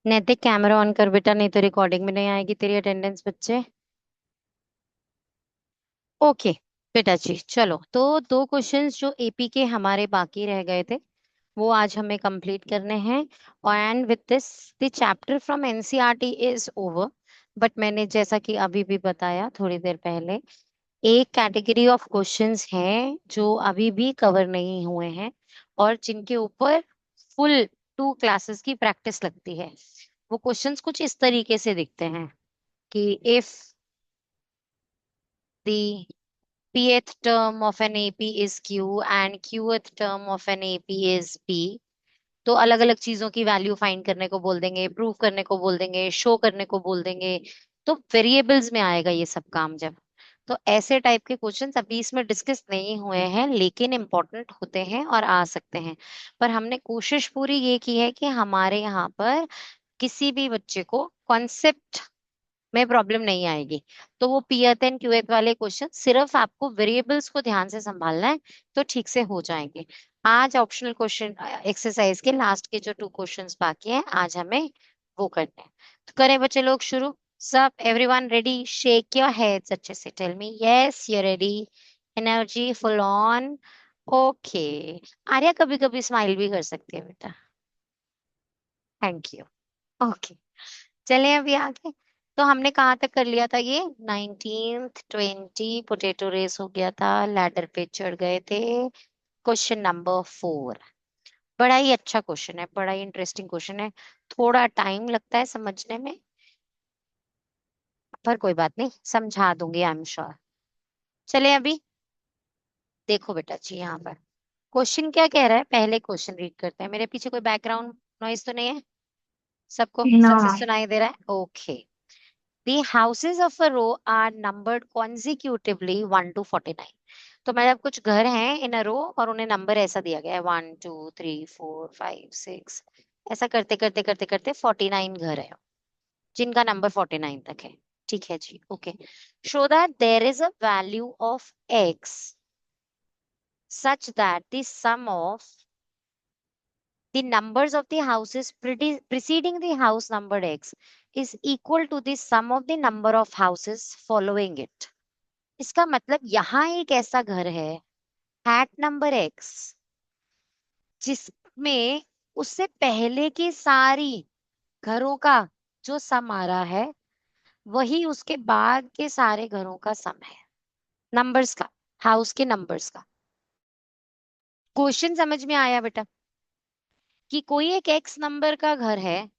नैतिक camera on कर बेटा, नहीं तो रिकॉर्डिंग में नहीं आएगी तेरी अटेंडेंस बच्चे। ओके बेटा जी, चलो तो दो क्वेश्चंस जो एपी के हमारे बाकी रह गए थे वो आज हमें कंप्लीट करने हैं। And with this the chapter from NCERT is over. But मैंने जैसा कि अभी भी बताया थोड़ी देर पहले, एक कैटेगरी ऑफ क्वेश्चंस हैं जो अभी भी कवर नहीं हुए हैं और जिनके ऊपर फुल 2 क्लासेस की प्रैक्टिस लगती है। वो क्वेश्चंस कुछ इस तरीके से दिखते हैं कि if the pth term of an AP is Q and qth term of an AP is P, तो अलग अलग चीजों की वैल्यू फाइंड करने को बोल देंगे, प्रूव करने को बोल देंगे, शो करने को बोल देंगे। तो वेरिएबल्स में आएगा ये सब काम जब। तो ऐसे टाइप के क्वेश्चंस अभी इसमें डिस्कस नहीं हुए हैं लेकिन इम्पोर्टेंट होते हैं और आ सकते हैं। पर हमने कोशिश पूरी ये की है कि हमारे यहाँ पर किसी भी बच्चे को कॉन्सेप्ट में प्रॉब्लम नहीं आएगी। तो वो पीएथ एंड क्यूएथ वाले क्वेश्चन सिर्फ आपको वेरिएबल्स को ध्यान से संभालना है तो ठीक से हो जाएंगे। आज ऑप्शनल क्वेश्चन एक्सरसाइज के लास्ट के जो 2 क्वेश्चंस बाकी हैं आज हमें वो करने हैं। तो करें बच्चे लोग शुरू। सब everyone ready? Shake your heads अच्छे से, tell me yes you ready. Energy full on. Okay. Arya कभी कभी स्माइल भी कर सकती है बेटा। Thank you. ओके, चले अभी आगे। तो हमने कहाँ तक कर लिया था ये? 19th 20 पोटेटो रेस हो गया था, लैडर पे चढ़ गए थे। क्वेश्चन नंबर 4 बड़ा ही अच्छा क्वेश्चन है, बड़ा ही इंटरेस्टिंग क्वेश्चन है। थोड़ा टाइम लगता है समझने में, पर कोई बात नहीं, समझा दूंगी आई एम श्योर। चले अभी देखो बेटा जी, यहाँ पर क्वेश्चन क्या कह रहा है, पहले क्वेश्चन रीड करते हैं। मेरे पीछे कोई बैकग्राउंड नॉइज तो नहीं है? सबको नो सब मैम। सुनाई दे रहा है? Okay. The houses of a row are numbered consecutively 1 to 49। तो मतलब कुछ घर हैं इन अ रो और उन्हें नंबर ऐसा दिया गया है 1 2 3 4 5 6। ऐसा करते करते करते करते 49 घर है जिनका नंबर 49 तक है। ठीक है जी, okay. So that there is a value of x such that the sum of the numbers of the houses preceding the house numbered x is equal to the sum of the number of houses following it। इसका मतलब यहाँ एक ऐसा घर है hat number x जिसमें उससे पहले की सारी घरों का जो सम आ रहा है वही उसके बाद के सारे घरों का सम है, नंबर्स का, हाउस के नंबर्स का। क्वेश्चन समझ में आया बेटा? कि कोई एक एक्स नंबर का घर है,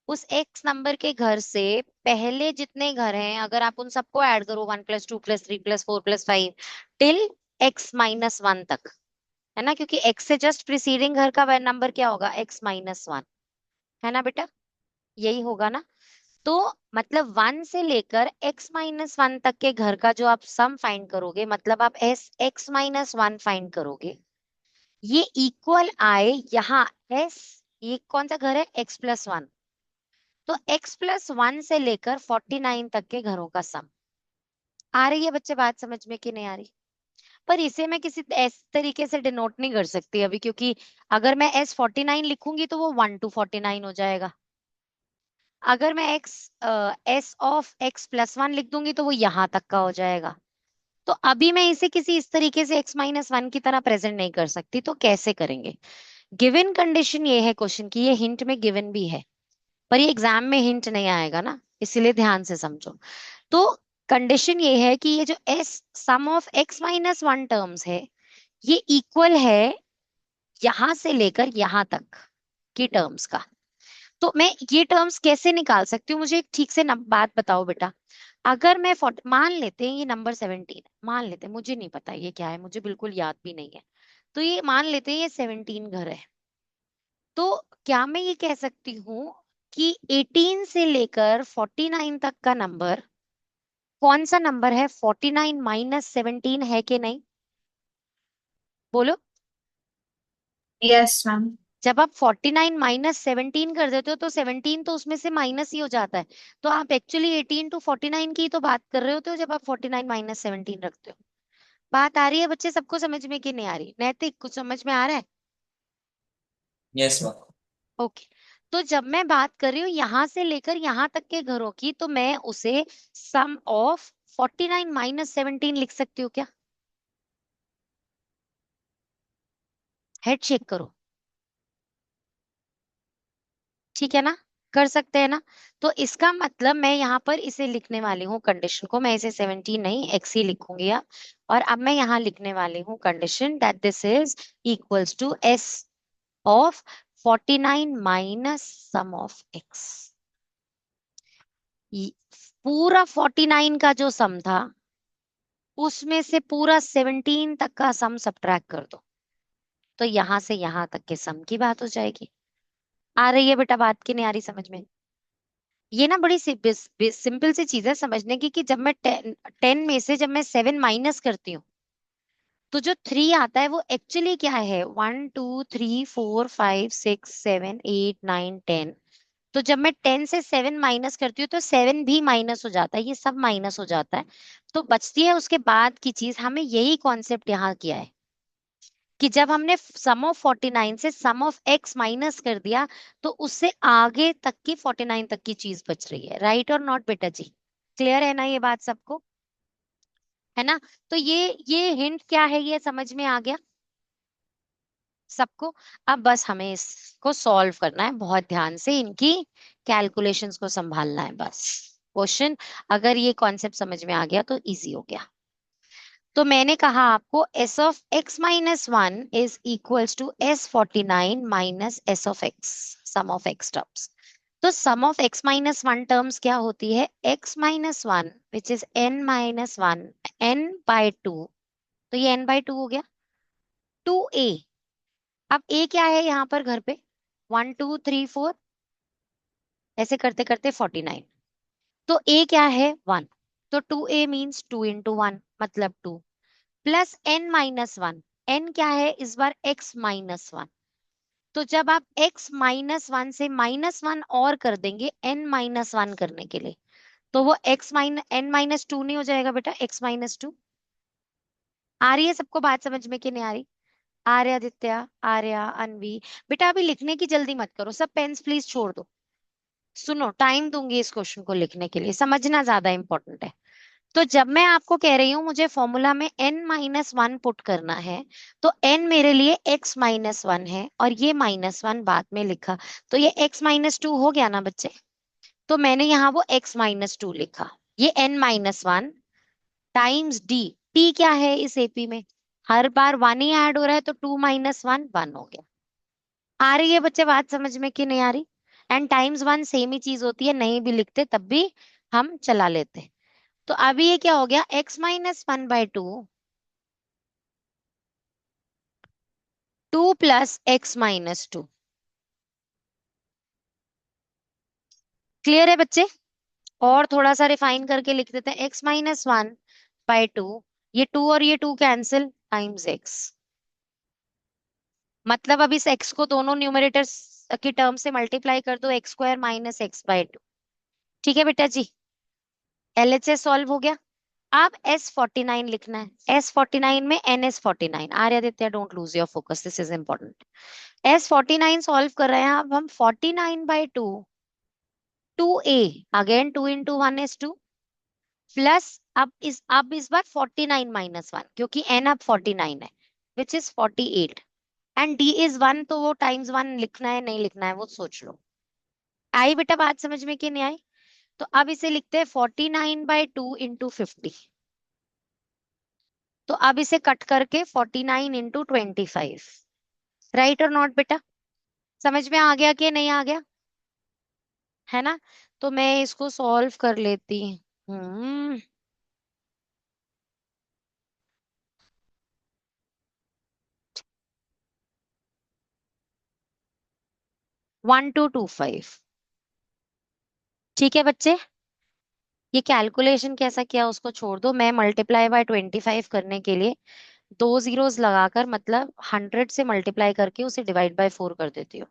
उस एक्स नंबर के घर से पहले जितने घर हैं अगर आप उन सबको ऐड करो 1 + 2 + 3 + 4 + 5 टिल x-1 तक, है ना? क्योंकि x से जस्ट प्रीसीडिंग घर का नंबर क्या होगा? x-1, है ना बेटा? यही होगा ना? तो मतलब 1 से लेकर x-1 तक के घर का जो आप सम फाइंड करोगे, मतलब आप एस x-1 फाइंड करोगे, ये इक्वल आए यहाँ s, ये कौन सा घर है? x+1। तो x+1 से लेकर 49 तक के घरों का सम। आ रही है बच्चे बात समझ में कि नहीं आ रही? पर इसे मैं किसी ऐसे तरीके से डिनोट नहीं कर सकती अभी, क्योंकि अगर मैं S49 लिखूंगी तो वो 1 to 49 हो जाएगा। अगर मैं S of x+1 लिख दूंगी तो वो यहां तक का हो जाएगा। तो अभी मैं इसे किसी इस तरीके से x-1 की तरह प्रेजेंट नहीं कर सकती। तो कैसे करेंगे? गिवन कंडीशन ये है क्वेश्चन की, ये हिंट में गिवन भी है पर ये एग्जाम में हिंट नहीं आएगा ना, इसीलिए ध्यान से समझो। तो कंडीशन ये है कि ये जो s some of x-1 terms है ये इक्वल है यहां से लेकर यहां तक की टर्म्स का। तो मैं ये टर्म्स कैसे निकाल सकती हूँ? मुझे एक ठीक से बात बताओ बेटा। अगर मैं मान लेते हैं ये नंबर 17 मान लेते हैं, मुझे नहीं पता ये क्या है, मुझे बिल्कुल याद भी नहीं है। तो ये मान लेते हैं ये 17 घर है। तो क्या मैं ये कह सकती हूँ कि 18 से लेकर 49 तक का नंबर कौन सा नंबर है? 49 - 17 है कि नहीं? बोलो। Yes ma'am. जब आप 49 - 17 कर देते हो तो 17 तो उसमें से माइनस ही हो जाता है। तो आप एक्चुअली 18 to 49 की तो बात कर रहे होते हो जब आप 49 - 17 रखते हो। बात आ रही है बच्चे सबको समझ में कि नहीं आ रही? नैतिक कुछ समझ में आ रहा है? Yes ma'am. ओके। तो जब मैं बात कर रही हूँ यहां से लेकर यहां तक के घरों की, तो मैं उसे सम ऑफ 49 - 17 लिख सकती हूँ क्या? हेड शेक करो। ठीक है ना? कर सकते हैं ना? तो इसका मतलब मैं यहाँ पर इसे लिखने वाली हूँ कंडीशन को, मैं इसे 17 नहीं एक्स ही लिखूंगी अब। और अब मैं यहाँ लिखने वाली हूँ condition that this is equals to S of 49 minus sum of X. पूरा 49 का जो सम था उसमें से पूरा 17 तक का सम सब्ट्रैक्ट कर दो, तो यहां से यहां तक के सम की बात हो जाएगी। आ रही है बेटा बात की नहीं आ रही समझ में? ये ना बड़ी सिंपल सी चीज है समझने की, कि जब मैं 10 में से जब मैं 7 माइनस करती हूँ, तो जो 3 आता है वो एक्चुअली क्या है, 1 2 3 4 5 6 7 8 9 10। तो जब मैं 10 से 7 माइनस करती हूँ तो 7 भी माइनस हो जाता है, ये सब माइनस हो जाता है। तो बचती है उसके बाद की चीज, हमें यही कॉन्सेप्ट यहाँ किया है कि जब हमने सम ऑफ 49 से सम ऑफ एक्स माइनस कर दिया, तो उससे आगे तक की 49 तक की चीज बच रही है। राइट और नॉट बेटा जी? क्लियर है ना ये बात सबको? है ना? तो ये हिंट क्या है, ये समझ में आ गया सबको? अब बस हमें इसको सॉल्व करना है, बहुत ध्यान से इनकी कैलकुलेशंस को संभालना है बस। क्वेश्चन अगर ये कॉन्सेप्ट समझ में आ गया तो इजी हो गया। तो मैंने कहा आपको S of x minus one is equals to S49 minus S of x, sum of x terms. तो sum of x minus one terms क्या होती है, x minus one which is n - 1, n/2। तो ये n/2 हो गया। 2a, अब a क्या है यहाँ पर घर पे, 1 2 3 4, ऐसे करते करते 49। तो a क्या है 1, तो 2a मीन्स 2 × 1 मतलब 2, प्लस n - 1। n क्या है इस बार x - 1। तो जब आप x - 1 से -1 और कर देंगे n - 1 करने के लिए, तो वो n - 2 नहीं हो जाएगा बेटा, x - 2। आ रही है सबको बात समझ में कि नहीं आ रही? आर्या, आदित्य, आर्या, अनवी, बेटा अभी लिखने की जल्दी मत करो, सब पेन्स प्लीज छोड़ दो। सुनो, टाइम दूंगी इस क्वेश्चन को लिखने के लिए, समझना ज्यादा इंपॉर्टेंट है। तो जब मैं आपको कह रही हूँ मुझे फॉर्मूला में n - 1 पुट करना है, तो n मेरे लिए x - 1 है और ये -1 बाद में लिखा, तो ये x - 2 हो गया ना बच्चे? तो मैंने यहाँ वो x - 2 लिखा। ये n - 1 टाइम्स डी। टी क्या है इस एपी में, हर बार 1 ही ऐड हो रहा है, तो 2 - 1 1 हो गया। आ रही है बच्चे बात समझ में कि नहीं आ रही? एंड टाइम्स 1 सेम ही चीज होती है, नहीं भी लिखते तब भी हम चला लेते। तो अभी ये क्या हो गया, x - 1/2, 2 प्लस x - 2। क्लियर है बच्चे? और थोड़ा सा रिफाइन करके लिख देते हैं, x - 1/2, ये 2 और ये 2 कैंसिल, टाइम्स x। मतलब अब इस x को दोनों न्यूमरेटर्स की टर्म से मल्टीप्लाई कर दो, x² - x/2। ठीक है बेटा जी? LHS सॉल्व हो गया। अब S49 लिखना है, S49 में NS49। Aryaditya don't lose your focus, this is important. S49 solve कर रहे हैं, अब हम 49/2, 2a, अगेन 2 × 1 is 2, प्लस अब इस बार 49 - 1, क्योंकि n अब 49 है, which is 48। And d is 1, तो वो टाइम्स 1 लिखना है नहीं लिखना है वो सोच लो। आई बेटा बात समझ में कि नहीं आई? तो अब इसे लिखते हैं 49/2 इंटू 50। तो अब इसे कट करके 49 इंटू 25। राइट और नॉट बेटा? समझ में आ गया कि नहीं आ गया? है ना? तो मैं इसको सॉल्व कर लेती हूँ। 1225। ठीक है बच्चे? ये कैलकुलेशन कैसा किया उसको छोड़ दो, मैं मल्टीप्लाई बाय 25 करने के लिए दो जीरोस लगाकर, मतलब 100 से मल्टीप्लाई करके उसे डिवाइड बाय 4 कर देती हूँ।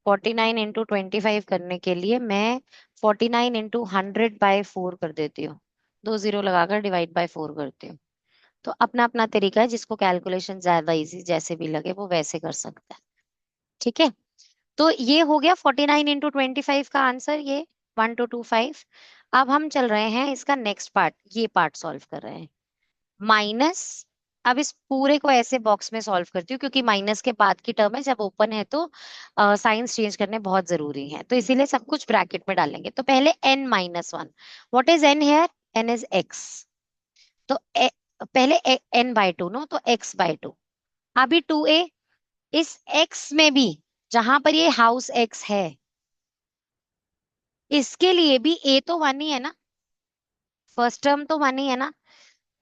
49 इंटू 25 करने के लिए मैं 49 इंटू 100/4 कर देती हूँ, दो जीरो लगाकर डिवाइड बाय 4 करती हूँ। तो अपना अपना तरीका है, जिसको कैलकुलेशन ज्यादा इजी जैसे भी लगे वो वैसे कर सकता है। ठीक है? तो ये हो गया 49 × 25 का आंसर, ये 1225। अब हम चल रहे हैं इसका नेक्स्ट पार्ट, ये पार्ट सॉल्व कर रहे हैं। माइनस, अब इस पूरे को ऐसे बॉक्स में सॉल्व करती हूँ क्योंकि माइनस के बाद की टर्म है, जब ओपन है तो साइंस चेंज करने बहुत जरूरी है, तो इसीलिए सब कुछ ब्रैकेट में डालेंगे। तो पहले n-1, what is n here? n is x। तो पहले n/2, नो, तो x/2। अभी 2a, इस x में भी, जहां पर ये हाउस x है, इसके लिए भी a तो 1 ही है ना, फर्स्ट टर्म तो 1 ही है ना।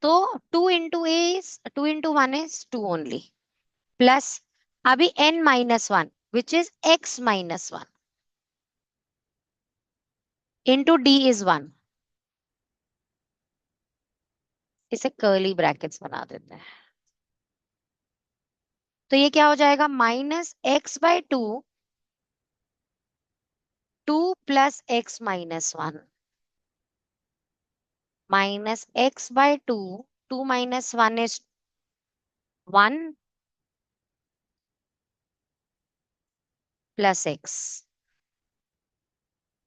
तो 2 × 1 इज 2 प्लस, अभी n-1 which is x-1 into d is 1। इसे कर्ली ब्रैकेट्स बना देते हैं। तो ये क्या हो जाएगा? -x/2, 2 + x-1, -x/2, 2 - 1 is 1 + x।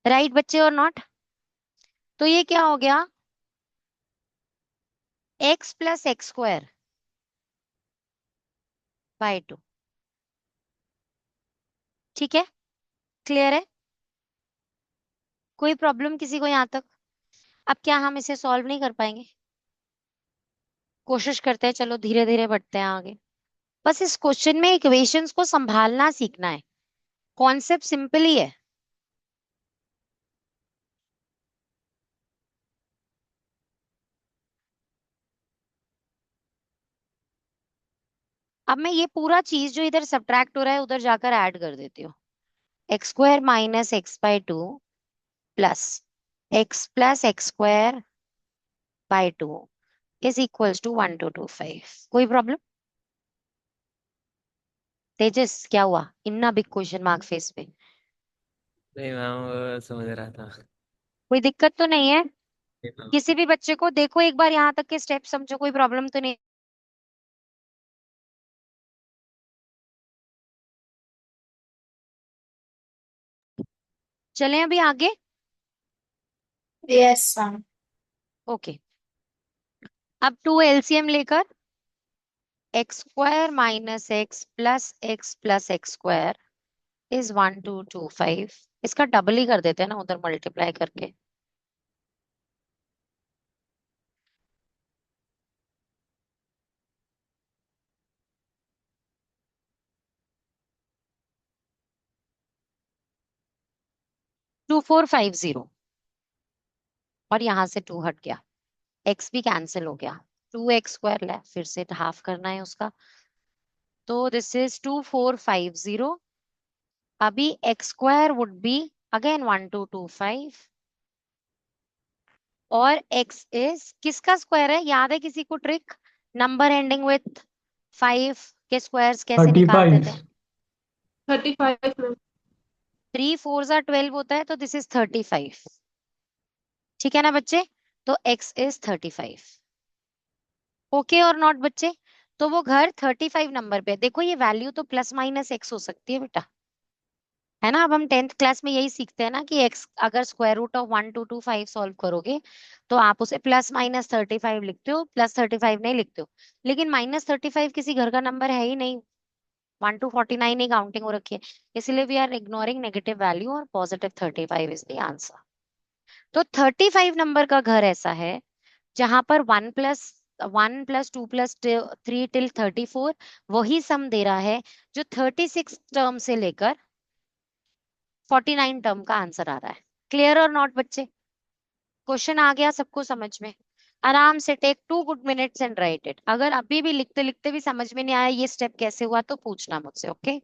Right बच्चे और नॉट? तो ये क्या हो गया? x + x² / 2। ठीक है, क्लियर है? कोई प्रॉब्लम किसी को यहाँ तक? अब क्या हम इसे सॉल्व नहीं कर पाएंगे? कोशिश करते हैं, चलो धीरे धीरे बढ़ते हैं आगे। बस इस क्वेश्चन में इक्वेशंस को संभालना सीखना है, कॉन्सेप्ट सिंपल ही है। अब मैं ये पूरा चीज जो इधर सब्ट्रैक्ट हो रहा है उधर जाकर ऐड कर देती हूँ। x² - x/2 plus x + x² / 2 is equals to 1225। कोई प्रॉब्लम? तेजस, क्या हुआ? इतना बिग क्वेश्चन मार्क फेस पे? नहीं मैम, वो समझ रहा था। कोई दिक्कत तो नहीं है? नहीं मैम। किसी भी बच्चे को देखो एक बार यहाँ तक के स्टेप समझो, कोई प्रॉब्लम तो नहीं? चलें अभी आगे। Yes ma'am. ओके, अब 2 एलसीएम लेकर x² - x + x + x² is 1225। इसका डबल ही कर देते हैं ना उधर मल्टीप्लाई करके। टू फोर फाइव जीरो, और यहां से 2 हट गया, x भी कैंसिल हो गया। 2x² ले, फिर से हाफ करना है उसका, तो दिस इज 2450। अभी x² वुड बी अगेन 1225, और x इज किसका स्क्वायर है? याद है किसी को ट्रिक? नंबर एंडिंग विथ 5 के स्क्वायर्स कैसे निकालते 35। थे? 35। 3 × 4 = 12 होता है, तो दिस इज 35। ठीक है ना बच्चे? तो x इज 35। ओके और नॉट बच्चे? तो वो घर 35 नंबर पे है। देखो ये वैल्यू तो ±x हो सकती है बेटा, है ना? अब हम 10th क्लास में यही सीखते हैं ना कि x अगर √1225 सॉल्व करोगे तो आप उसे ±35 लिखते हो, +35 नहीं लिखते हो। लेकिन -35 किसी घर का नंबर है ही नहीं, 1 to 49 ही काउंटिंग हो रखी है। इसलिए we are ignoring negative value और +35 इज द आंसर। तो 35 नंबर का घर ऐसा है जहां पर 1 + 1 + 2 + 3 टिल 34 वही सम दे रहा है जो 36 टर्म से लेकर 49 टर्म का आंसर आ रहा है। क्लियर और नॉट बच्चे? क्वेश्चन आ गया सबको समझ में? आराम से take 2 good minutes and write it. अगर अभी भी लिखते लिखते भी समझ में नहीं आया ये स्टेप कैसे हुआ तो पूछना मुझसे, ओके?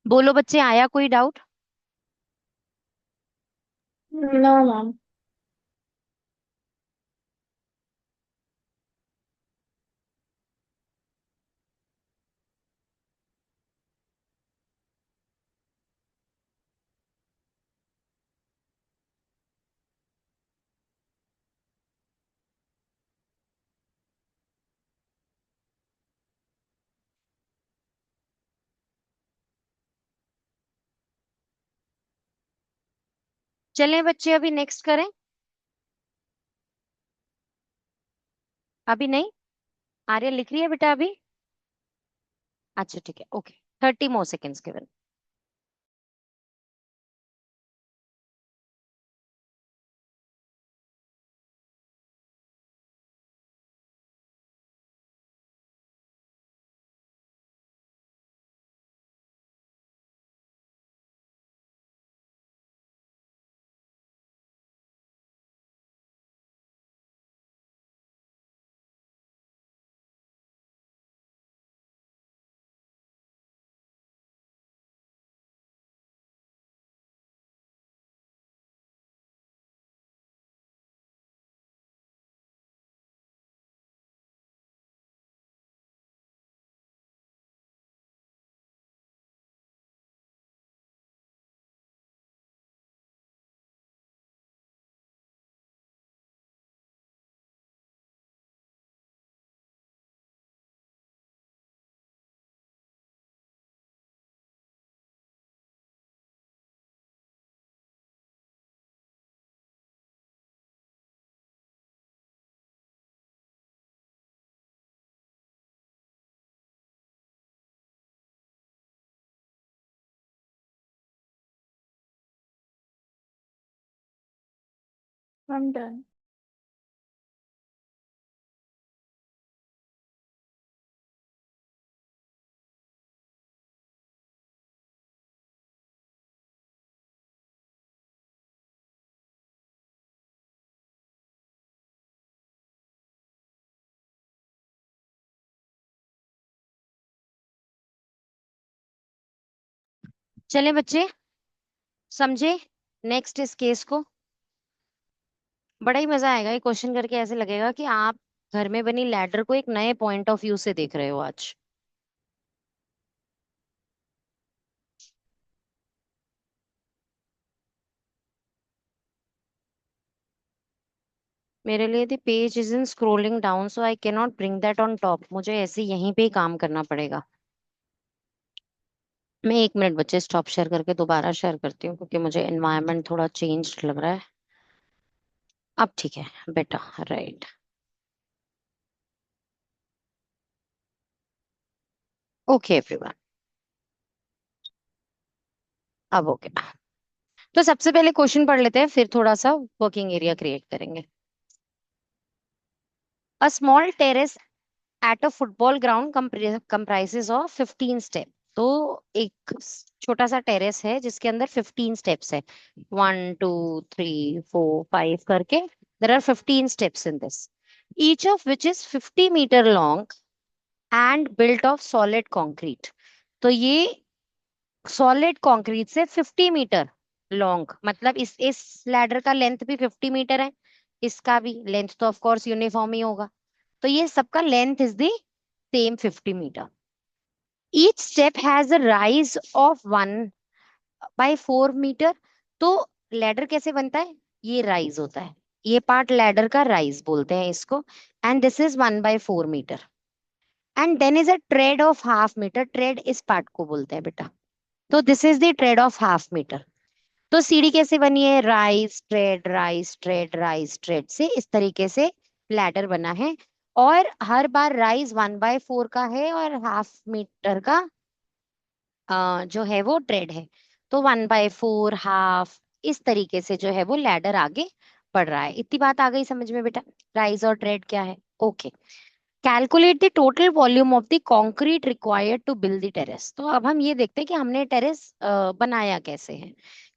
बोलो बच्चे, आया कोई डाउट? No ma'am. चलें बच्चे, अभी नेक्स्ट करें? अभी नहीं? आर्या लिख रही है बेटा अभी? अच्छा ठीक है, ओके। 30 more seconds केवल। I'm done. चलें बच्चे, समझे नेक्स्ट इस केस को? बड़ा ही मजा आएगा ये क्वेश्चन करके, ऐसे लगेगा कि आप घर में बनी लैडर को एक नए पॉइंट ऑफ व्यू से देख रहे हो आज। मेरे लिए the page is in scrolling down so I can not bring that on top. मुझे ऐसे यहीं पे ही काम करना पड़ेगा। मैं 1 मिनट बच्चे स्टॉप शेयर करके दोबारा शेयर करती हूँ, क्योंकि मुझे एनवायरनमेंट थोड़ा चेंज लग रहा है। अब ठीक है बेटा, राइट। ओके एवरीवन, अब ओके। तो सबसे पहले क्वेश्चन पढ़ लेते हैं, फिर थोड़ा सा वर्किंग एरिया क्रिएट करेंगे। A small terrace at a football ground comprises of 15 step. तो एक छोटा सा टेरेस है जिसके अंदर 15 स्टेप्स है। 1 2 3 4 5 करके there are 15 steps in this, each of which is 50 metre long and built of solid concrete. तो ये सॉलिड कॉन्क्रीट से 50 मीटर लॉन्ग, मतलब इस लैडर का लेंथ भी 50 मीटर है, इसका भी लेंथ तो ऑफ कोर्स यूनिफॉर्म ही होगा। तो ये सबका length is the same 50 metre. Each step has a rise of 1/4 metre. तो लैडर कैसे बनता है? ये राइज होता है, ये पार्ट लैडर का राइज बोलते हैं इसको। And this is 1/4 metre. And then is a tread of 1/2 metre. Tread इस पार्ट को बोलते हैं बेटा। तो this is the tread of 1/2 metre. तो सीढ़ी कैसे बनी है? Rise tread rise tread rise tread से इस तरीके से लैडर बना है। और हर बार राइज 1/4 का है और 1/2 मीटर का जो है वो ट्रेड है। तो 1/4 हाफ, इस तरीके से जो है वो लैडर आगे बढ़ रहा है। इतनी बात आ गई समझ में बेटा? राइज और ट्रेड क्या है? Okay. Calculate the total volume of the concrete required to build the terrace. तो अब हम ये देखते हैं कि हमने टेरेस बनाया कैसे है।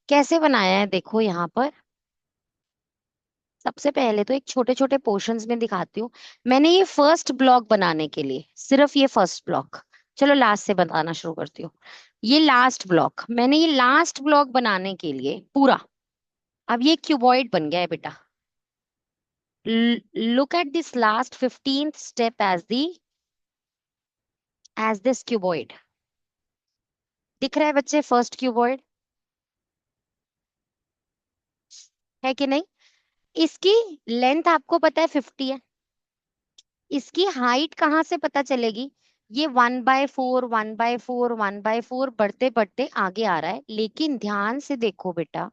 कैसे बनाया है देखो यहाँ पर। सबसे पहले तो एक छोटे छोटे पोर्शंस में दिखाती हूँ। मैंने ये फर्स्ट ब्लॉक बनाने के लिए, सिर्फ ये फर्स्ट ब्लॉक, चलो लास्ट से बताना शुरू करती हूँ। ये लास्ट ब्लॉक, मैंने ये लास्ट ब्लॉक बनाने के लिए पूरा, अब ये क्यूबॉइड बन गया है बेटा। Look at this last 15th step as this cuboid. दिख रहा है बच्चे फर्स्ट क्यूबॉइड, है कि नहीं? इसकी लेंथ आपको पता है 50 है। इसकी हाइट कहाँ से पता चलेगी? ये 1/4 1/4 1/4 बढ़ते बढ़ते आगे आ रहा है, लेकिन ध्यान से देखो बेटा,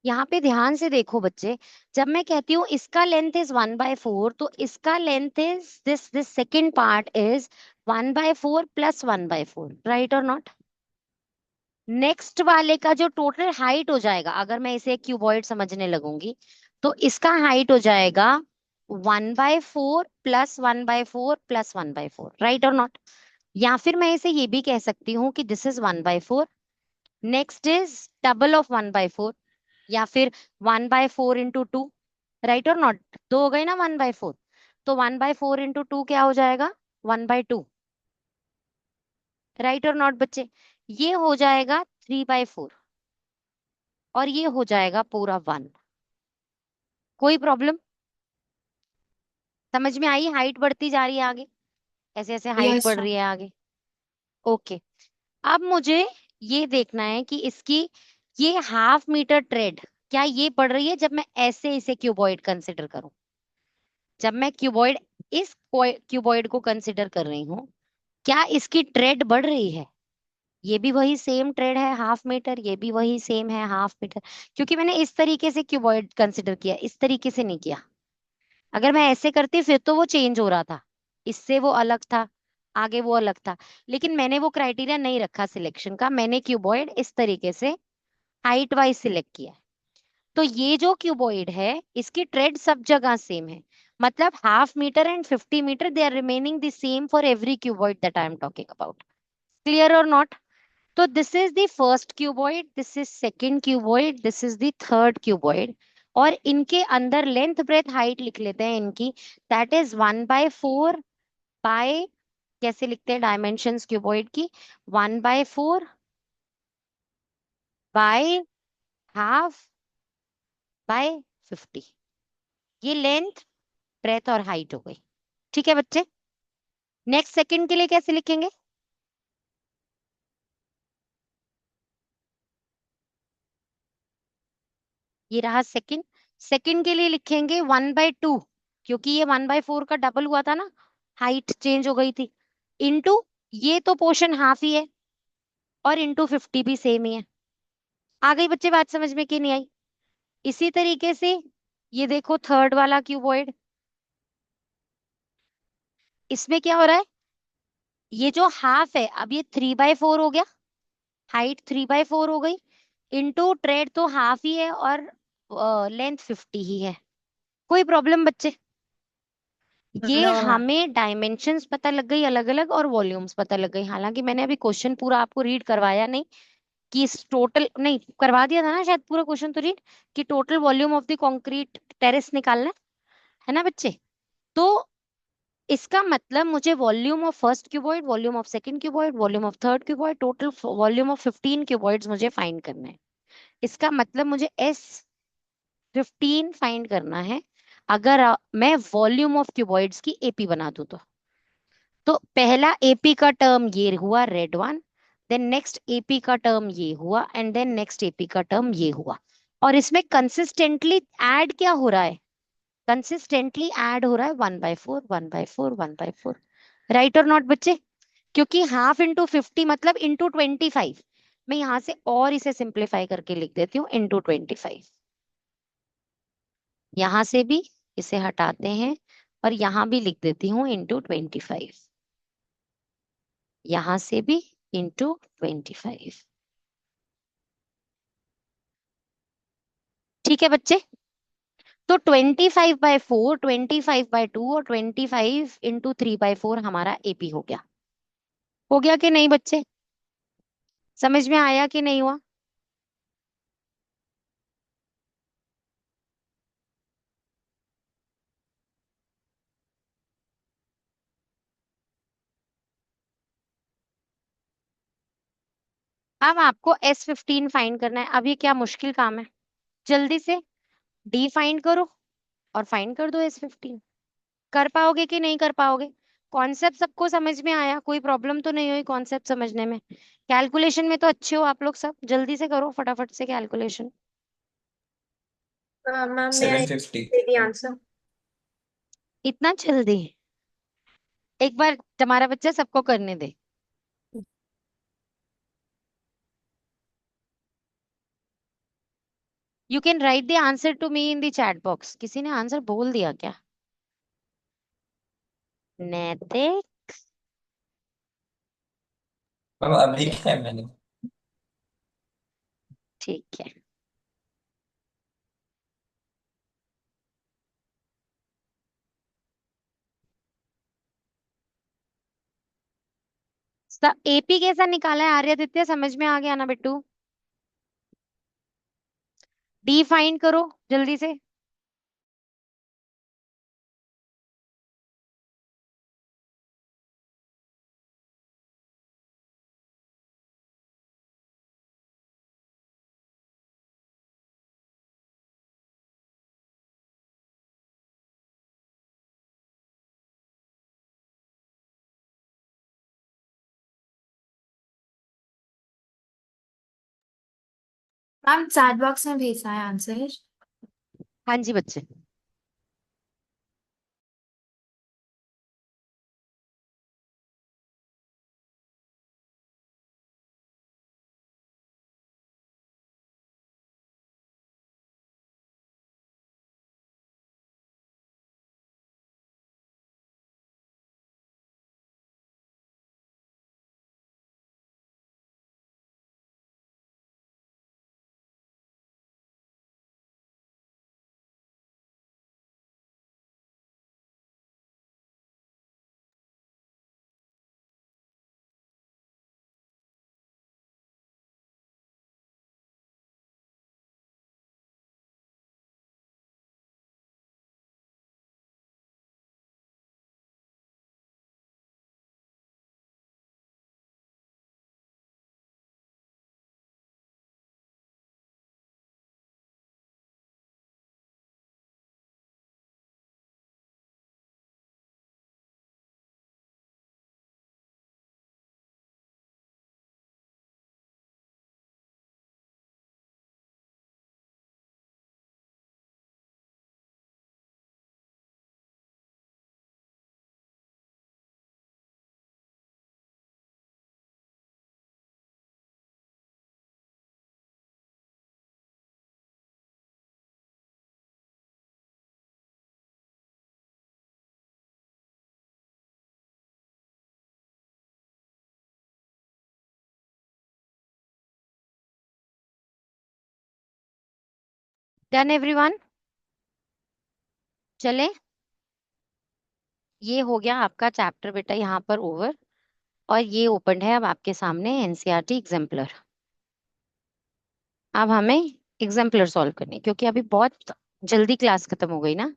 यहाँ पे ध्यान से देखो बच्चे। जब मैं कहती हूँ इसका लेंथ इज 1/4, तो इसका length is this second part is 1/4 plus 1/4, right और नॉट? नेक्स्ट वाले का जो टोटल हाइट हो जाएगा, अगर मैं इसे क्यूबॉइड समझने लगूंगी, तो इसका हाइट हो जाएगा 1/4 प्लस 1/4 प्लस 1/4, राइट और नॉट? या फिर मैं इसे ये भी कह सकती हूँ कि this is 1/4, next is double of 1/4, या फिर 1/4 इंटू 2, राइट और नॉट? दो हो गए ना 1/4, तो 1/4 इंटू 2 क्या हो जाएगा? 1/2, राइट और नॉट बच्चे? ये हो जाएगा 3/4, और ये हो जाएगा पूरा 1। कोई प्रॉब्लम? समझ में आई? हाइट बढ़ती जा रही है आगे, ऐसे ऐसे हाइट यस बढ़ रही है आगे। ओके, अब मुझे ये देखना है कि इसकी ये हाफ मीटर ट्रेड क्या ये बढ़ रही है, जब मैं ऐसे इसे क्यूबॉइड कंसिडर करूं? जब मैं क्यूबॉइड, इस क्यूबॉइड को कंसिडर कर रही हूँ, क्या इसकी ट्रेड बढ़ रही है? ये भी वही सेम ट्रेड है हाफ मीटर, ये भी वही सेम है हाफ मीटर, क्योंकि मैंने इस तरीके से क्यूबॉइड कंसिडर किया, इस तरीके से नहीं किया। अगर मैं ऐसे करती फिर तो वो चेंज हो रहा था, इससे वो अलग था, आगे वो अलग था। लेकिन मैंने वो क्राइटेरिया नहीं रखा सिलेक्शन का, मैंने क्यूबॉइड इस तरीके से हाइट वाइज सिलेक्ट किया है। तो ये जो क्यूबॉइड है, इसकी ट्रेड सब जगह सेम है, मतलब half metre and 50 metre, they are remaining the same for every cuboid that I am talking about. Clear और नॉट? तो this is the first cuboid, this is second cuboid, this is the third cuboid, और इनके अंदर length breadth height लिख लेते हैं इनकी, that is 1/4 bye, कैसे लिखते हैं डायमेंशंस क्यूबॉइड की? 1/4 बाय हाफ बाय 50। ये लेंथ ब्रेथ और हाइट हो गई। ठीक है बच्चे? नेक्स्ट सेकंड के लिए कैसे लिखेंगे? ये रहा सेकंड। सेकंड के लिए लिखेंगे 1/2, क्योंकि ये 1/4 का डबल हुआ था ना, हाइट चेंज हो गई थी, इनटू ये तो पोर्शन हाफ ही है, और इनटू 50 भी सेम ही है। आ गई बच्चे बात समझ में कि नहीं आई? इसी तरीके से ये देखो थर्ड वाला क्यूबॉइड, इसमें क्या हो रहा है? ये जो हाफ है, अब ये 3/4 हो गया, हाइट 3/4 हो गई, इनटू ट्रेड तो हाफ ही है, और लेंथ 50 ही है। कोई प्रॉब्लम बच्चे? ये नो मैम। हमें डायमेंशंस पता लग गई अलग अलग, और वॉल्यूम्स पता लग गई। हालांकि मैंने अभी क्वेश्चन पूरा आपको रीड करवाया नहीं, कि इस टोटल नहीं करवा दिया था ना शायद पूरा क्वेश्चन तो रीड, कि total volume of the concrete terrace निकालना है ना बच्चे? तो इसका मतलब मुझे volume of first cuboid, volume of second cuboid, volume of third cuboid, total volume of 15 cuboids मुझे फाइंड करना है। इसका मतलब मुझे S15 फाइंड करना है, अगर मैं वॉल्यूम ऑफ क्यूबॉइड्स की एपी बना दूं तो पहला एपी का टर्म ये हुआ red one, then next AP का टर्म ये हुआ, एंड देन नेक्स्ट एपी का टर्म ये हुआ। और इसमें कंसिस्टेंटली ऐड क्या हो रहा है? कंसिस्टेंटली ऐड हो रहा है 1/4 1/4 1/4, राइट और नॉट बच्चे? क्योंकि हाफ इंटू 50 मतलब इंटू 25। मैं यहां से और इसे सिंप्लीफाई करके लिख देती हूँ इंटू 25। यहां से भी इसे हटाते हैं, और यहां भी लिख देती हूँ इंटू 25, यहां से भी इंटू 25। ठीक है बच्चे? तो 25/4, 25/2 और 25 × 3/4 हमारा एपी हो गया। हो गया कि नहीं बच्चे? समझ में आया कि नहीं हुआ? अब आपको S15 फाइंड करना है। अब ये क्या मुश्किल काम है? जल्दी से डी फाइंड करो और फाइंड कर दो S15। कर पाओगे कि नहीं कर पाओगे? कॉन्सेप्ट सबको समझ में आया? कोई प्रॉब्लम तो नहीं हुई कॉन्सेप्ट समझने में? कैलकुलेशन में तो अच्छे हो आप लोग सब, जल्दी से करो फटाफट से कैलकुलेशन। मैम मेरा 750। दे दी आंसर। इतना जल्दी? एक बार तुम्हारा बच्चा सबको करने दे। You can write the answer to me in the chat box. किसी ने आंसर बोल दिया क्या? नैतिक। मैम अभी क्या है मैंने। ठीक है। सब एपी कैसा निकाला है आर्यदित्य, समझ में आ गया ना बिट्टू? डी फाइंड करो जल्दी से। मैम चैट बॉक्स में भेजा है आंसर। हाँ जी बच्चे। Done everyone? चले। ये हो गया आपका चैप्टर बेटा यहाँ पर ओवर। और ये ओपन है अब आपके सामने एनसीईआरटी एग्जाम्पलर। अब हमें एग्जाम्पलर सॉल्व करनी है, क्योंकि अभी बहुत जल्दी क्लास खत्म हो गई ना।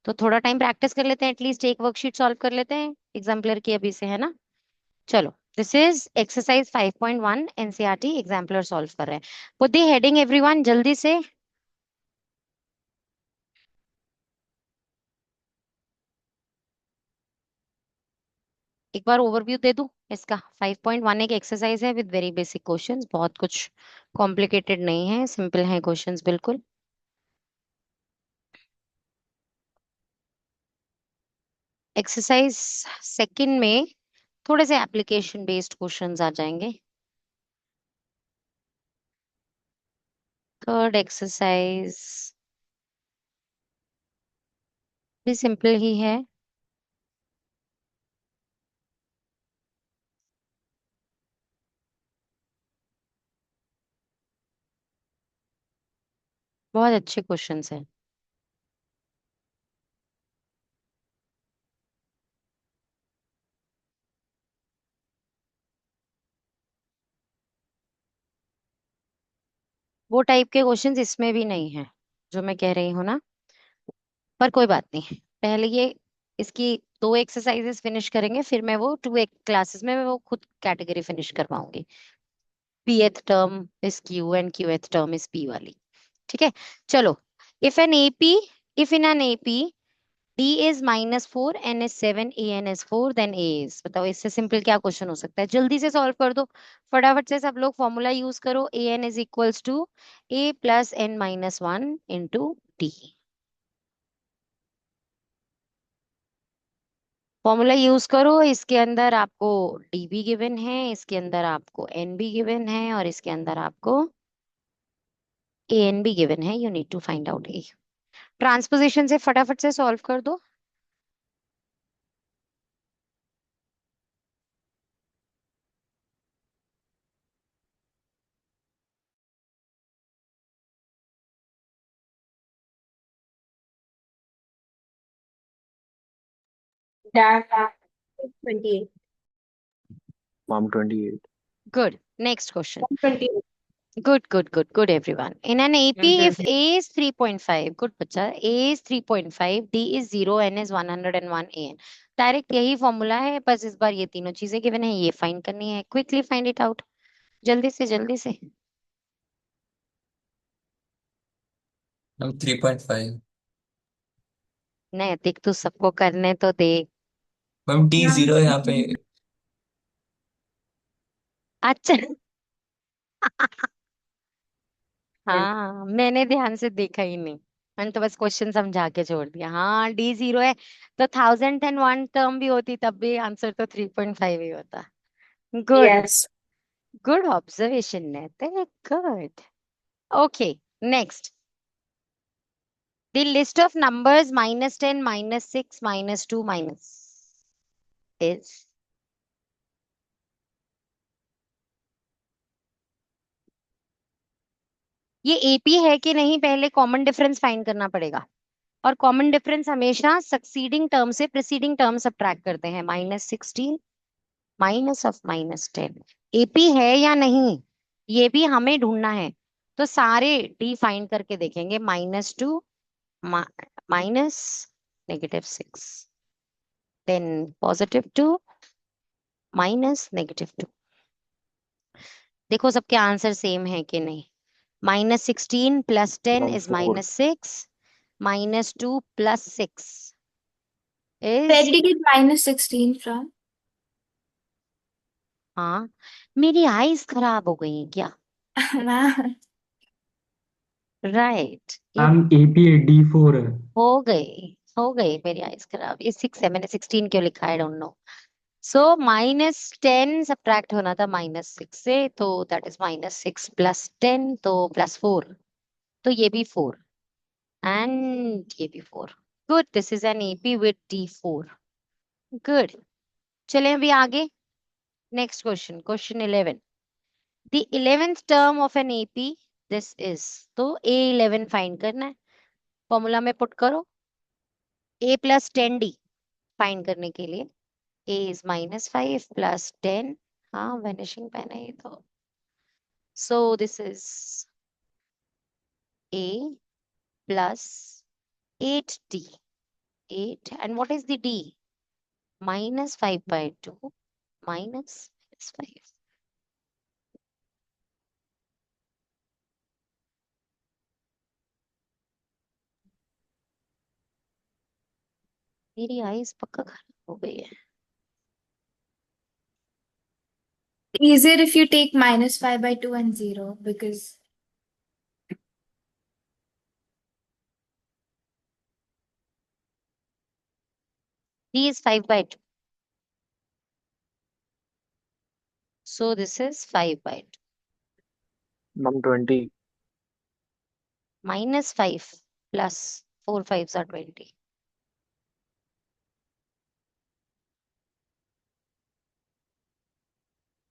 तो थोड़ा टाइम प्रैक्टिस कर लेते हैं, एटलीस्ट एक वर्कशीट सॉल्व कर लेते हैं एग्जाम्पलर की अभी से, है ना? चलो। This is exercise 5.1 NCERT exemplar solve कर रहे हैं। पुट द हेडिंग एवरीवन जल्दी से। एक बार ओवरव्यू दे दूं इसका। 5.1 एक एक्सरसाइज है विद वेरी बेसिक क्वेश्चंस, बहुत कुछ कॉम्प्लिकेटेड नहीं है, सिंपल है क्वेश्चंस बिल्कुल। एक्सरसाइज सेकंड में थोड़े से एप्लीकेशन बेस्ड क्वेश्चंस आ जाएंगे। थर्ड एक्सरसाइज भी सिंपल ही है। बहुत अच्छे क्वेश्चंस हैं। वो टाइप के क्वेश्चंस इसमें भी नहीं है जो मैं कह रही हूँ ना। पर कोई बात नहीं, पहले ये इसकी दो एक्सरसाइजेस फिनिश करेंगे, फिर मैं वो टू एक क्लासेस में मैं वो खुद कैटेगरी फिनिश करवाऊंगी। pth term is q and qth term is p वाली। ठीक है, चलो। if an ap if in an ap d is -4, n is 7, an is 4, then a is, बताओ इससे सिंपल क्या क्वेश्चन हो सकता है? जल्दी से सॉल्व कर दो, फटाफट से सब लोग फॉर्मूला यूज करो। an is equals to a plus n minus 1 into d। Formula use करो, इसके अंदर आपको डी भी गिवन है, इसके अंदर आपको एन भी गिवन है, और इसके अंदर आपको ए एन भी गिवन है। You need to find out A. Transposition से फटाफट से सॉल्व कर दो। Dad, 28. Mom 28. Good, next question. 28. Good, everyone. In an AP, if A is 3.5, good बच्चा, A is 3.5, D is 0, N is 101 AN। Direct यही formula है, बस इस बार ये तीनों चीजें गिवन है, ये फाइंड करनी है। क्विकली फाइंड इट आउट, जल्दी से जल्दी से। मैम 3.5। नैतिक तू सबको करने तो दे। मैम डी जीरो यहाँ पे। अच्छा हाँ, मैंने ध्यान से देखा ही नहीं, मैंने तो बस क्वेश्चन समझा के छोड़ दिया। हाँ, D0 है तो 1001 टर्म भी होती तब भी आंसर तो 3.5 ही होता। Good, Yes. गुड ऑब्जर्वेशन नैतिक, good. Okay, next. The list of numbers -10, -6, -2, minus is. ये एपी है कि नहीं, पहले कॉमन डिफरेंस फाइंड करना पड़ेगा, और कॉमन डिफरेंस हमेशा सक्सीडिंग टर्म से प्रीसीडिंग टर्म सब्ट्रैक्ट करते हैं। -16 माइनस ऑफ -10 एपी है या नहीं, ये भी हमें ढूंढना है। तो सारे डी फाइंड करके देखेंगे। -2 माइनस -6, देन +2 माइनस -2। देखो सबके आंसर सेम है कि नहीं। -16 + 10 Mom is 4. -6, -2 + 6 Where is. did you get -16 from? हाँ, मेरी आईज खराब हो गई हैं क्या? Ma'am. राइट, ये मैम APA D4 है। हो गई मेरी आईज खराब। ये 6 है, मैंने 16 क्यों लिखा है, डोंट नो। सो -10 सब्ट्रैक्ट होना था -6 से, तो दैट इज -6 + 10 तो +4, तो ये भी 4 एंड ये भी 4। Good, this is an AP with D4। Good, चले अभी आगे। Next question, question 11। The 11th term of an AP this is. तो A11 फाइंड करना है, फॉर्मूला में पुट करो। A + 10D फाइंड करने के लिए A is -5 + 10। हाँ, वेनिशिंग पेन है ये तो। So this is A + 8D, 8, and what is the D? -5/2 -5। मेरी आईज पक्का खराब हो गई है। Easier if you take -5/2 and 0 because D is 5/2, so this is 5/2 Mom 20. -5 plus 4 5s are 20।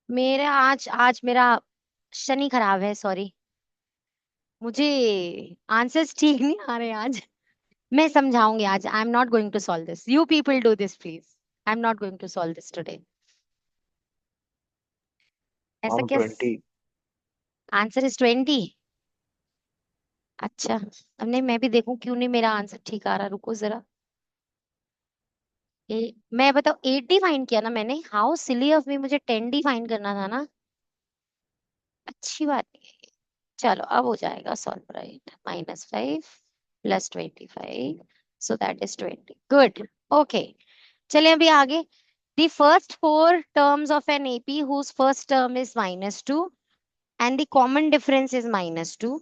मेरा आज आज मेरा शनि खराब है, सॉरी, मुझे आंसर्स ठीक नहीं आ रहे आज। मैं समझाऊंगी आज। I am not going to solve this, you people do this please. I am not going to solve this today. ऐसा Mom क्या? 20. Answer is 20। अच्छा, अब नहीं, मैं भी देखूं क्यों नहीं मेरा आंसर ठीक आ रहा। रुको जरा। मैं बताओ 8D फाइंड किया ना मैंने। हाउ सिली ऑफ मी, मुझे 10D फाइंड करना था ना। अच्छी बात नहीं है। चलो अब हो जाएगा solve, right. -5 + 25, so that is 20। Good. Okay, चलिए अभी आगे। The first four terms of an AP whose first term is -2 and the common difference is -2.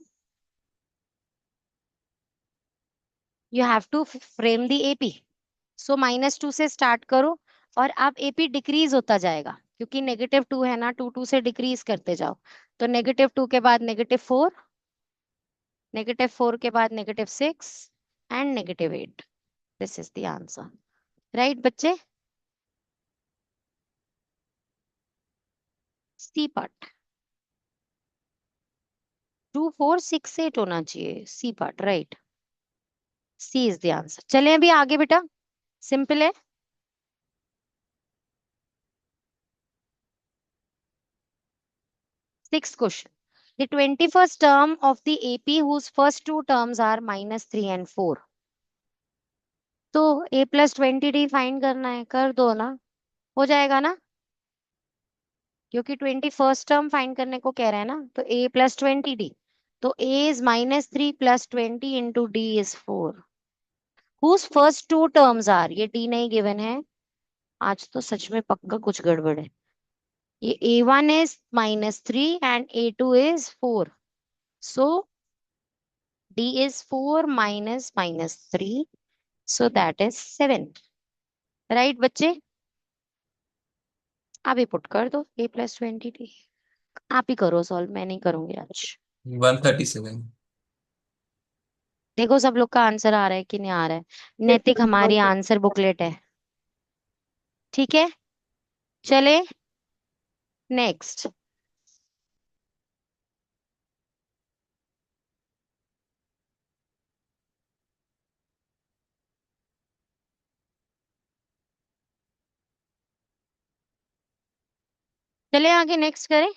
You have to frame the AP. So -2 से स्टार्ट करो और अब AP decrease होता जाएगा, क्योंकि -2 है ना, 2 से डिक्रीज करते जाओ। तो -2 के बाद -4, -4 के बाद -6 and -8। This is the answer, right बच्चे? सी पार्ट 2 4 6 8 होना चाहिए, C part, right. C is the answer. चलें अभी आगे बेटा, सिंपल है। Sixth question. The 21st term of the AP whose first two terms are -3 and 4. तो A + 20D फाइंड करना है, कर दो ना, हो जाएगा ना, क्योंकि 21st टर्म फाइंड करने को कह रहे हैं ना। तो A + 20D, तो A is -3 + 20 into D is 4. Whose first two terms are, ये D नहीं गिवन है, आज तो सच में पक्का कुछ गड़बड़ है। ये A1 is -3 and A2 is 4. So D is 4 minus -3. So that is 7. Right बच्चे? आप ही पुट कर दो A + 20D। आप ही करो सॉल्व, मैं नहीं करूंगी आज। 137। देखो सब लोग का आंसर आ रहा है कि नहीं आ रहा है। नैतिक हमारी आंसर बुकलेट है, ठीक है। चले नेक्स्ट। चले आगे नेक्स्ट करें।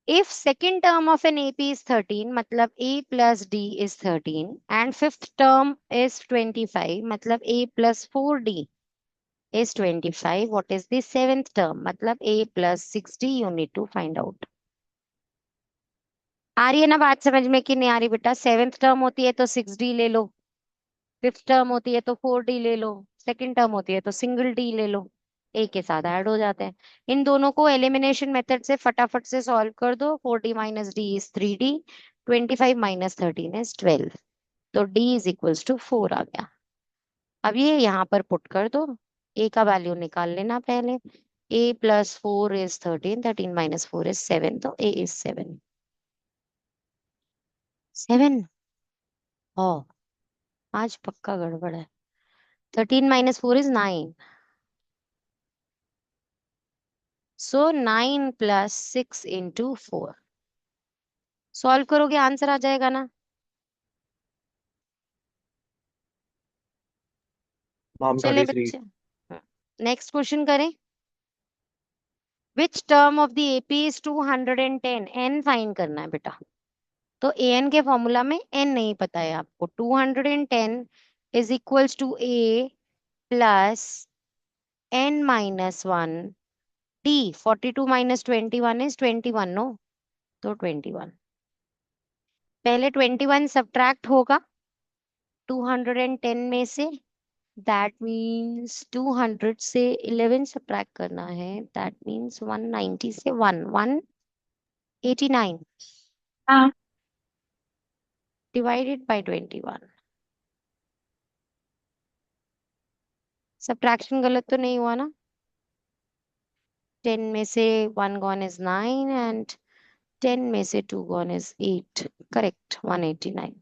If second term of an AP is 13, मतलब A + D is 13 and fifth term is 25, मतलब A + 4D is 25. What is the seventh term? मतलब A + 6D you need to find out. आ रही है ना बात समझ में कि नहीं आ रही बेटा? सेवेंथ टर्म होती है तो 6D ले लो, फिफ्थ टर्म होती है तो 4D ले लो, सेकंड टर्म होती है तो सिंगल D ले लो, एक के साथ ऐड हो जाते हैं। इन दोनों को एलिमिनेशन मेथड से फटाफट से सॉल्व कर दो। 4D - D is 3D, 25 - 13 is 12, तो D is equals to 4 आ गया। अब ये यहाँ पर पुट कर दो, A का वैल्यू निकाल लेना पहले। A + 4 is 13, 13 - 4 is 7, तो A is 7। 7, ओ आज पक्का गड़बड़ है। 13 - 4 is 9, so 9 + 6 into 4। सॉल्व करोगे आंसर आ जाएगा ना? मैम चले 33। बच्चे नेक्स्ट क्वेश्चन करें। Which term of the AP is 210? N find करना है बेटा। तो ए एन के फॉर्मूला में एन नहीं पता है आपको। 210 is equals to a plus n - 1 d। 42 - 21 is 21, no? तो 21, पहले 21 सब्ट्रैक्ट होगा 210 में से। दैट मीन्स 200 से 11 सब्ट्रैक्ट करना है। दैट मीन्स 190 से 189 हाँ डिवाइडेड बाय 21। सब्ट्रैक्शन गलत तो नहीं हुआ ना? 10 में से 1 गॉन इज 9 एंड 10 में से 2 gone is 8। Correct, 189।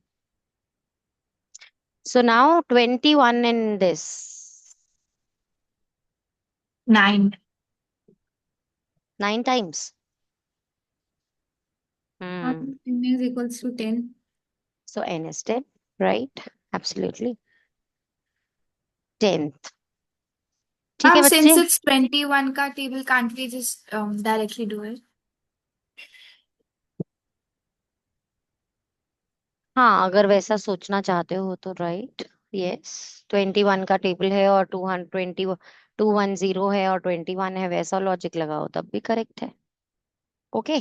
So now 21 in this. 9. 9 times. Hmm. N is equals to 10. So n is 10, right? Absolutely. 10th. ठीक है Since बच्चे? it's 21 का table, can't we just directly do it? हाँ, अगर वैसा सोचना चाहते हो तो राइट। यस, 21 का टेबल है और 210 है और 21 है, वैसा लॉजिक लगाओ तब भी करेक्ट है। ओके,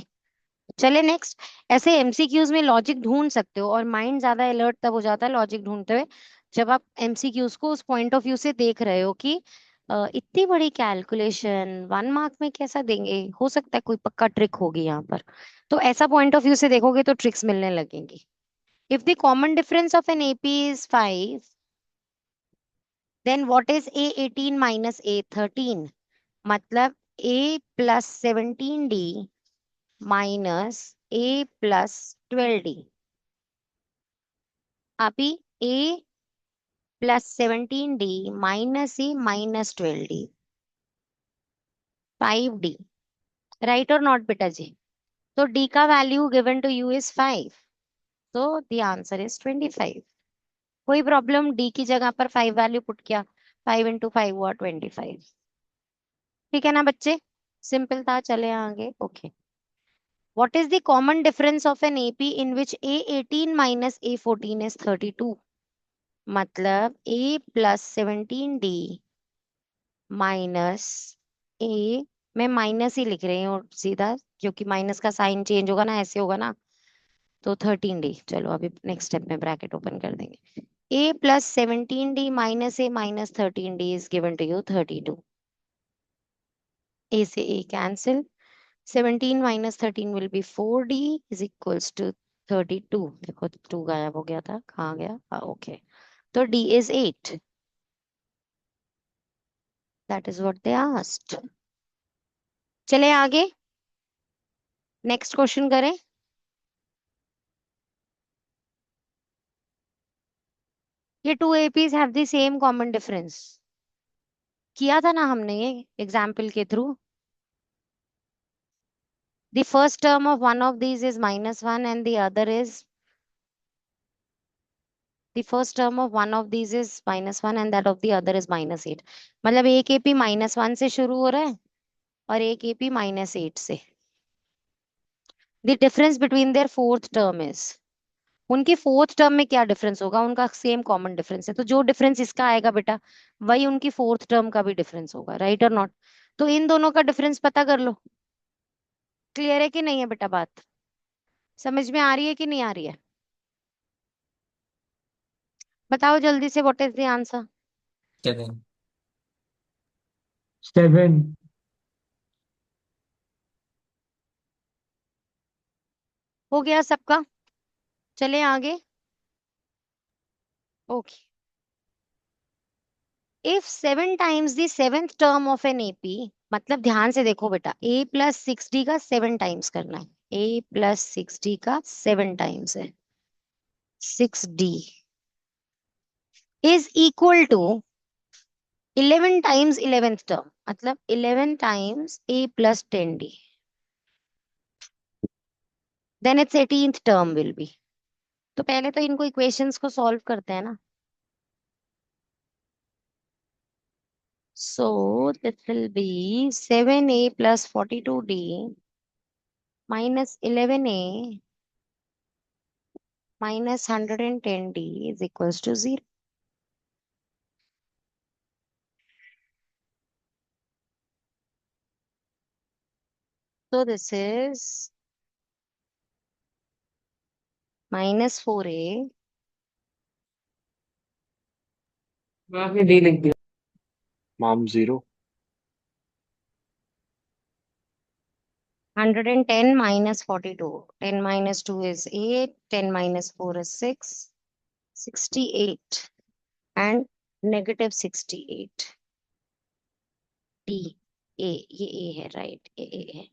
चले नेक्स्ट। ऐसे एमसीक्यूज में लॉजिक ढूंढ सकते हो, और माइंड ज्यादा अलर्ट तब हो जाता है लॉजिक ढूंढते हुए जब आप एमसीक्यूज को उस पॉइंट ऑफ व्यू से देख रहे हो कि इतनी बड़ी कैलकुलेशन 1 मार्क में कैसा देंगे, हो सकता है कोई पक्का ट्रिक होगी यहाँ पर। तो ऐसा पॉइंट ऑफ व्यू से देखोगे तो ट्रिक्स मिलने लगेंगी। If the common difference of an AP is 5, then what is A18 minus A13? मतलब A+17D माइनस A+12D। अभी A+17D minus A-12D, 5D, right और नॉट बेटा जी? तो D का value given to you is 5, तो द आंसर इज 25। कोई problem? D की जगह पर 5 वैल्यू पुट किया, 5 इंटू 5 हुआ 25। ठीक है ना बच्चे, सिंपल था। चले आगे। Okay, what is the common difference of an AP in which A18 minus A14 is 32? मतलब A+17D माइनस ए, मैं माइनस ही लिख रही हूँ सीधा, क्योंकि माइनस का साइन चेंज होगा ना, ऐसे होगा ना, तो 13D। चलो अभी नेक्स्ट स्टेप में ब्रैकेट ओपन कर देंगे। A+17D minus A minus 13D is given to you 32। A से ए कैंसिल, 17 माइनस 13 will be 4D is equals to 32। देखो 2 गायब हो गया था, कहाँ गया? ओके, तो D is 8। That is what they asked. चले आगे, नेक्स्ट क्वेश्चन करें। ये 2 APs have the same common difference। किया था ना हमने ये एग्जाम्पल के through. The first term of one of these is -1 and the other is, the first term of one of these is -1 and that of the other is -8। मतलब एक AP -1 से शुरू हो रहा है और एक AP -8 से। The difference between their fourth term is, उनके फोर्थ टर्म में क्या डिफरेंस होगा? उनका सेम कॉमन डिफरेंस है, तो जो डिफरेंस इसका आएगा बेटा वही उनकी फोर्थ टर्म का भी डिफरेंस होगा, राइट और नॉट? तो इन दोनों का डिफरेंस पता कर लो। क्लियर है कि नहीं है बेटा? बात समझ में आ रही है कि नहीं आ रही है? बताओ जल्दी से, व्हाट इज द आंसर? 7। 7। हो गया सबका? चले आगे। Okay, if 7 times the seventh term of an AP, मतलब ध्यान से देखो बेटा, A+6D का 7 टाइम्स करना है। A+6D का 7 टाइम्स है 6D is equal to 11 times 11th term, मतलब 11 times A+10D, then it's 18th term will be. तो पहले तो इनको इक्वेशंस को सॉल्व करते हैं ना। So this will be 7A plus 42D minus 11A minus 110D is equals to 0. So this is minus 4A आपने डी लिख दिया। Mom 0. 110 minus 42. 10 minus 2 is 8. 10 minus 4 is 6. 68 and negative 68. D A, ये A है, right? A है,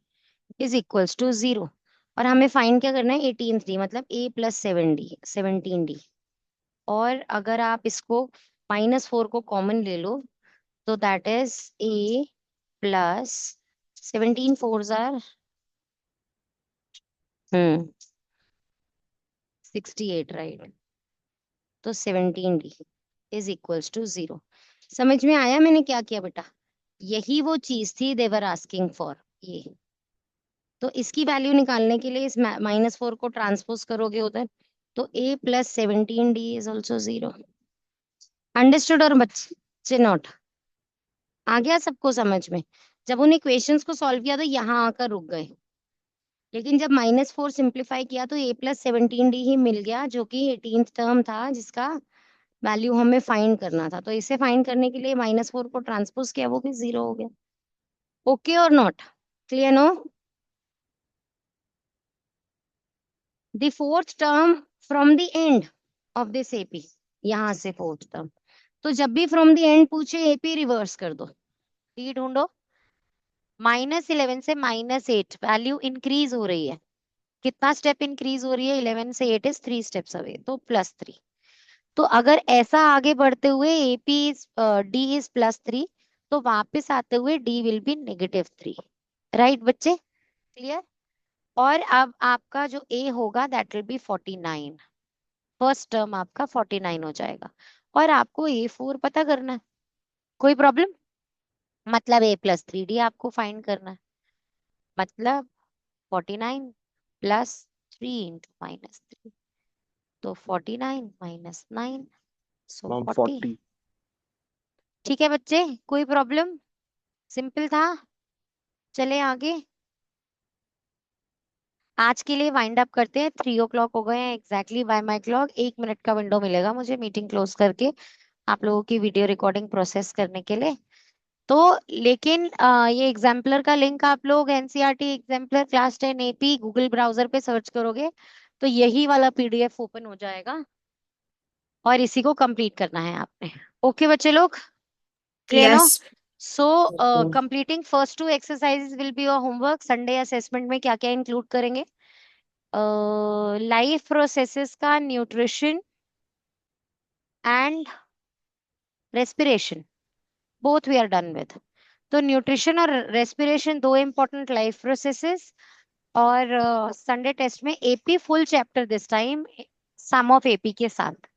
is equals to 0। और हमें find क्या करना है? 18th D, मतलब A+7D 17D। और अगर आप इसको -4 को कॉमन ले लो तो that is A+17 4s are 68, right? तो 17D इज इक्वल्स टू 0। समझ में आया मैंने क्या किया बेटा? यही वो चीज थी देवर आस्किंग फॉर। ये तो इसकी वैल्यू निकालने के लिए इस -4 को ट्रांसपोज करोगे उधर, तो A+17D इज ऑल्सो 0। अंडरस्टूड? और बच्चे नोट आ गया सबको समझ में? जब उन इक्वेशंस को सॉल्व किया तो यहाँ आकर रुक गए। लेकिन जब -4 सिंप्लीफाई किया तो a+17d ही मिल गया, जो कि 18th टर्म था, जिसका वैल्यू हमें फाइंड करना था। तो इसे फाइंड करने के लिए -4 को ट्रांसपोज किया, वो भी 0 हो गया। ओके और not? Clear no? The fourth term from the end of this AP, यहां से फोर्थ टर्म। तो जब भी फ्रॉम द एंड पूछे एपी रिवर्स कर दो, डी ढूंढो। -11 से -8 वैल्यू इंक्रीज हो रही है। कितना स्टेप इंक्रीज हो रही है? 11 से 8 इज 3 स्टेप्स अवे, तो +3। तो अगर ऐसा आगे बढ़ते हुए एपी इज डी इज +3, तो वापस आते हुए डी विल बी -3। राइट बच्चे? क्लियर? और अब आपका जो ए होगा that will be 49। First term आपका 49 हो जाएगा। और आपको A4 पता करना है। कोई प्रॉब्लम? मतलब A+3D आपको फाइंड करना है। मतलब 49 +3 इंटू -3, तो 49 -9, सो मैम 40। 40। ठीक है बच्चे, कोई प्रॉब्लम? सिंपल था। चले आगे। आज के लिए वाइंड अप करते हैं। 3 o'clock हो गए हैं एग्जैक्टली बाय माई क्लॉक। 1 मिनट का विंडो मिलेगा मुझे मीटिंग क्लोज करके आप लोगों की वीडियो रिकॉर्डिंग प्रोसेस करने के लिए। तो लेकिन ये एग्जाम्पलर का लिंक आप लोग NCERT exemplar class 10 AP Google browser पे सर्च करोगे तो यही वाला पीडीएफ ओपन हो जाएगा, और इसी को कंप्लीट करना है आपने। ओके बच्चे लोग, clear no? Yes. So completing first 2 exercises will be your homework. Sunday assessment में क्या क्या इंक्लूड करेंगे? लाइफ प्रोसेसेस का nutrition and respiration, both we are done with. तो न्यूट्रिशन और रेस्पिरेशन दो इंपॉर्टेंट लाइफ प्रोसेसेस। और संडे टेस्ट में AP full chapter this time, some of AP के साथ।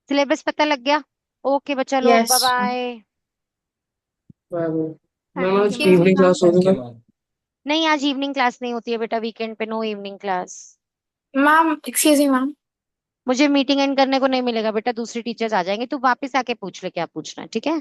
सिलेबस पता लग गया? ओके बच्चा लोग, bye Yes. Bye. Ma'am thank आज you Thank you, evening ma'am. ma'am. Class thank होगी यू मैम? मैम। नहीं, आज इवनिंग क्लास नहीं होती है बेटा, वीकेंड पे no evening class. Ma'am, excuse me, ma'am. मुझे मीटिंग एंड करने को नहीं मिलेगा बेटा, दूसरी टीचर्स आ जाएंगे, तू वापस आके पूछ ले क्या पूछना है, ठीक है?